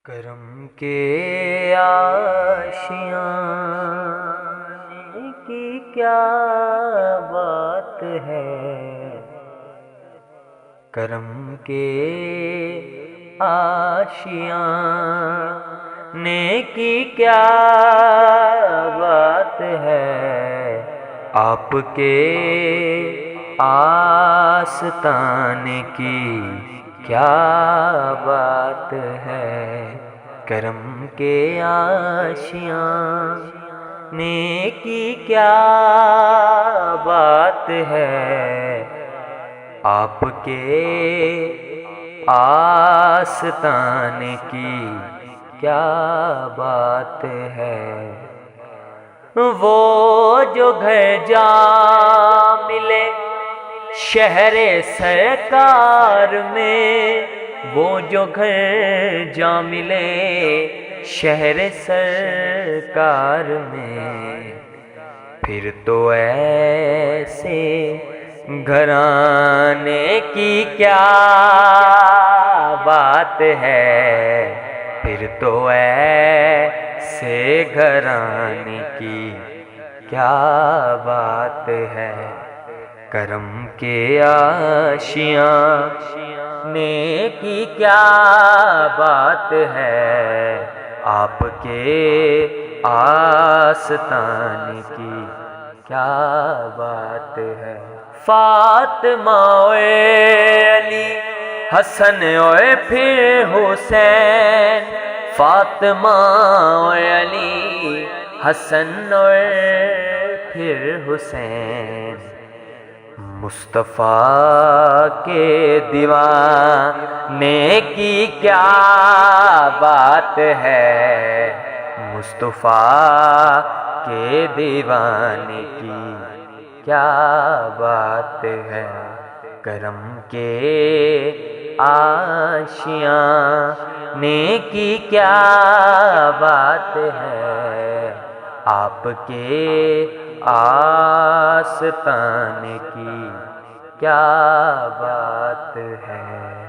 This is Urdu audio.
کرم کے آشیانے کی کیا بات ہے، کرم کے آشیانے کی کیا بات ہے، آپ کے آستانے کی کیا بات ہے، کرم کے آشیانے کی کیا بات ہے، آپ کے آستانے کی کیا بات ہے۔ وہ جو گھر جا ملے شہر سرکار میں، وہ جو گھر جا ملے شہر سرکار میں، پھر تو ایسے گھرانے کی کیا بات ہے، پھر تو ایسے گھرانے کی کیا بات ہے، کرم کے آشیانے کی کیا بات ہے، آپ کے آستانے کی کیا بات ہے۔ فاطمہ علی حسن اور پھر حسین، فاطمہ علی حسن اور پھر حسین، مصطفیٰ کے دیوانے کی کیا بات ہے، مصطفیٰ کے دیوانے کی کیا بات ہے، کرم کے آشیانے کی کیا بات ہے، آپ کے آستانے کی کیا بات ہے۔